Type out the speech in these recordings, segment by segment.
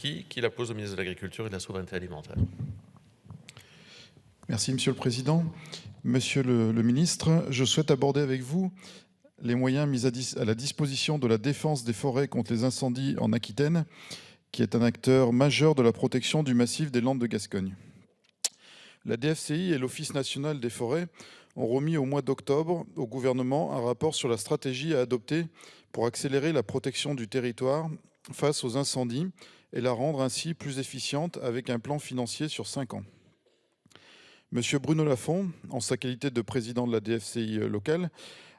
qui la pose au ministre de l'Agriculture et de la Souveraineté alimentaire. Merci, Monsieur le Président. Monsieur le ministre, je souhaite aborder avec vous les moyens mis à la disposition de la défense des forêts contre les incendies en Aquitaine, qui est un acteur majeur de la protection du massif des Landes de Gascogne. La DFCI et l'Office national des forêts ont remis au mois d'octobre au gouvernement un rapport sur la stratégie à adopter pour accélérer la protection du territoire face aux incendies et la rendre ainsi plus efficiente avec un plan financier sur 5 ans. Monsieur Bruno Lafont, en sa qualité de président de la DFCI locale,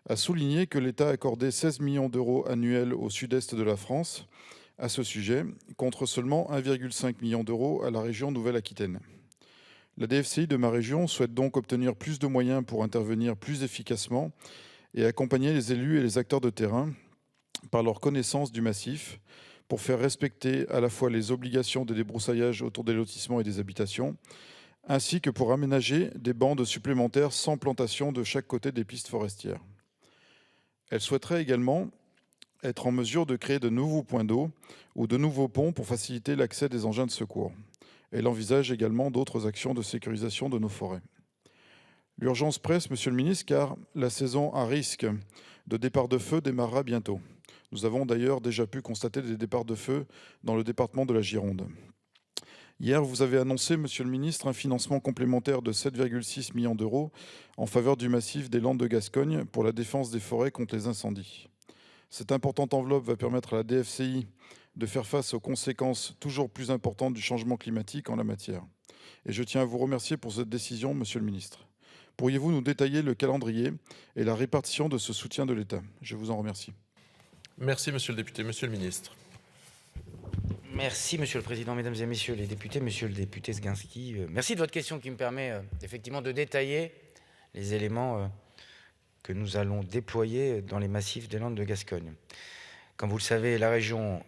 a souligné que l'État accordait 16 millions d'euros annuels au sud-est de la France à ce sujet, contre seulement 1,5 million d'euros à la région Nouvelle-Aquitaine. La DFCI de ma région souhaite donc obtenir plus de moyens pour intervenir plus efficacement et accompagner les élus et les acteurs de terrain par leur connaissance du massif pour faire respecter à la fois les obligations de débroussaillage autour des lotissements et des habitations, ainsi que pour aménager des bandes supplémentaires sans plantation de chaque côté des pistes forestières. Elle souhaiterait également être en mesure de créer de nouveaux points d'eau ou de nouveaux ponts pour faciliter l'accès des engins de secours. Elle envisage également d'autres actions de sécurisation de nos forêts. L'urgence presse, Monsieur le ministre, car la saison à risque de départ de feu démarrera bientôt. Nous avons d'ailleurs déjà pu constater des départs de feu dans le département de la Gironde. Hier, vous avez annoncé, Monsieur le ministre, un financement complémentaire de 7,6 millions d'euros en faveur du massif des Landes de Gascogne pour la défense des forêts contre les incendies. Cette importante enveloppe va permettre à la DFCI de faire face aux conséquences toujours plus importantes du changement climatique en la matière. Et je tiens à vous remercier pour cette décision, Monsieur le ministre. Pourriez-vous nous détailler le calendrier et la répartition de ce soutien de l'État? Je vous en remercie. Merci, Monsieur le député. Monsieur le ministre. Merci, Monsieur le Président, Mesdames et Messieurs les députés, Monsieur le député Sginski. Merci de votre question qui me permet effectivement de détailler les éléments que nous allons déployer dans les massifs des Landes de Gascogne. Comme vous le savez, la région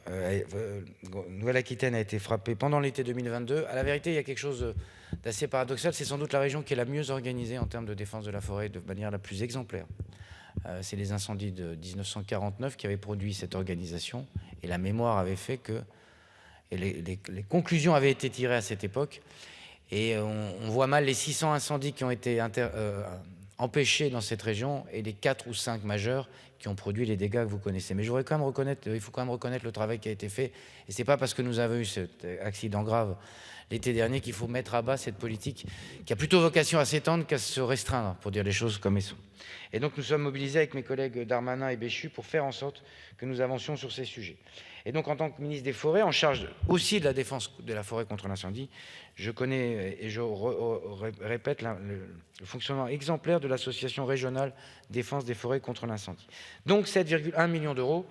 Nouvelle-Aquitaine a été frappée pendant l'été 2022. À la vérité, il y a quelque chose d'assez paradoxal. C'est sans doute la région qui est la mieux organisée en termes de défense de la forêt de manière la plus exemplaire. C'est les incendies de 1949 qui avaient produit cette organisation. Et la mémoire avait fait que... Et les conclusions avaient été tirées à cette époque. Et on voit mal les 600 incendies qui ont été empêchés dans cette région et les 4 ou 5 majeurs qui ont produit les dégâts que vous connaissez. Mais il faut quand même reconnaître le travail qui a été fait. Et ce n'est pas parce que nous avons eu cet accident grave l'été dernier qu'il faut mettre à bas cette politique qui a plutôt vocation à s'étendre qu'à se restreindre, pour dire les choses comme elles sont. Et donc nous sommes mobilisés avec mes collègues Darmanin et Béchu pour faire en sorte que nous avancions sur ces sujets. Et donc en tant que ministre des Forêts, en charge aussi de la défense de la forêt contre l'incendie, je connais et je répète le fonctionnement exemplaire de l'association régionale défense des forêts contre l'incendie. Donc 7,1 millions d'euros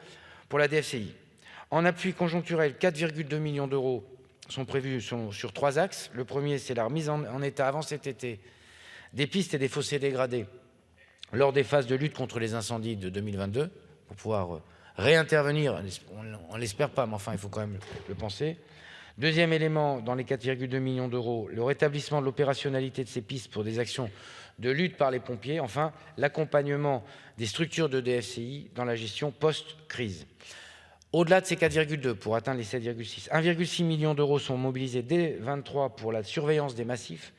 pour la DFCI. En appui conjoncturel, 4,2 millions d'euros sont prévus sur 3 axes. Le premier, c'est la remise en état avant cet été des pistes et des fossés dégradés lors des phases de lutte contre les incendies de 2022, pour pouvoir réintervenir, on ne l'espère pas, mais enfin il faut quand même le penser. Deuxième élément, dans les 4,2 millions d'euros, le rétablissement de l'opérationnalité de ces pistes pour des actions de lutte par les pompiers. Enfin, l'accompagnement des structures de DFCI dans la gestion post-crise. Au-delà de ces 4,2 pour atteindre les 7,6, 1,6 million d'euros sont mobilisés dès 2023 pour la surveillance des massifs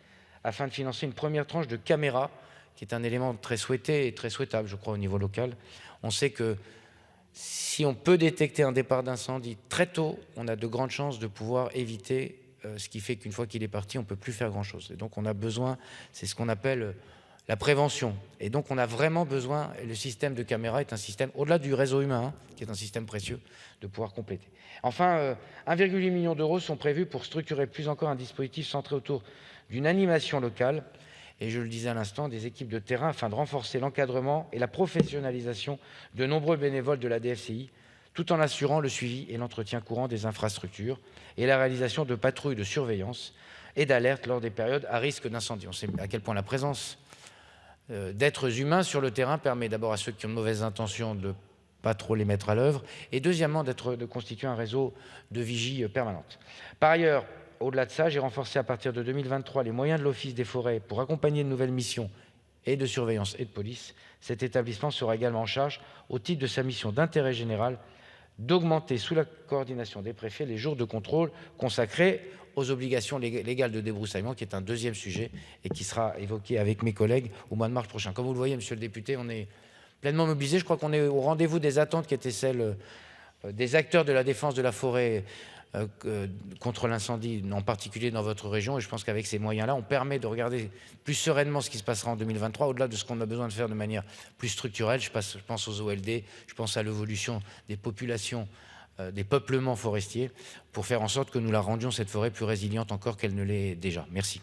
afin de financer une première tranche de caméras, qui est un élément très souhaité et très souhaitable, je crois, au niveau local. On sait que si on peut détecter un départ d'incendie très tôt, on a de grandes chances de pouvoir éviter, ce qui fait qu'une fois qu'il est parti, on ne peut plus faire grand-chose. Et donc on a besoin, c'est ce qu'on appelle la prévention. Et donc on a vraiment besoin, et le système de caméra est un système, au-delà du réseau humain, qui est un système précieux, de pouvoir compléter. Enfin, 1,8 million d'euros sont prévus pour structurer plus encore un dispositif centré autour d'une animation locale, et je le disais à l'instant, des équipes de terrain afin de renforcer l'encadrement et la professionnalisation de nombreux bénévoles de la DFCI, tout en assurant le suivi et l'entretien courant des infrastructures et la réalisation de patrouilles de surveillance et d'alerte lors des périodes à risque d'incendie. On sait à quel point la présence d'êtres humains sur le terrain permet d'abord à ceux qui ont de mauvaises intentions de ne pas trop les mettre à l'œuvre, et deuxièmement de constituer un réseau de vigie permanente. Par ailleurs, au-delà de ça, j'ai renforcé à partir de 2023 les moyens de l'Office des forêts pour accompagner de nouvelles missions et de surveillance et de police. Cet établissement sera également en charge, au titre de sa mission d'intérêt général, d'augmenter, sous la coordination des préfets, les jours de contrôle consacrés aux obligations légales de débroussaillement, qui est un deuxième sujet et qui sera évoqué avec mes collègues au mois de mars prochain. Comme vous le voyez, monsieur le député, on est pleinement mobilisé. Je crois qu'on est au rendez-vous des attentes qui étaient celles des acteurs de la défense de la forêt contre l'incendie, en particulier dans votre région. Et je pense qu'avec ces moyens-là, on permet de regarder plus sereinement ce qui se passera en 2023, au-delà de ce qu'on a besoin de faire de manière plus structurelle. Je pense aux OLD, je pense à l'évolution des populations, des peuplements forestiers, pour faire en sorte que nous la rendions, cette forêt, plus résiliente encore qu'elle ne l'est déjà. Merci.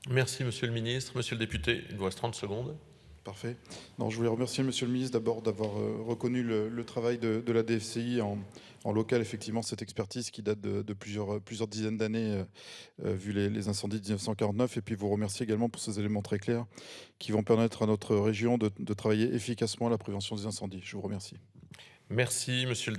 Merci, monsieur le ministre. Monsieur le député, il vous reste 30 secondes. Parfait. Non, je voulais remercier monsieur le ministre d'abord d'avoir reconnu le travail de la DFCI en local, effectivement, cette expertise qui date de plusieurs dizaines d'années, vu les incendies de 1949, et puis vous remercier également pour ces éléments très clairs qui vont permettre à notre région de travailler efficacement à la prévention des incendies. Je vous remercie. Merci, monsieur le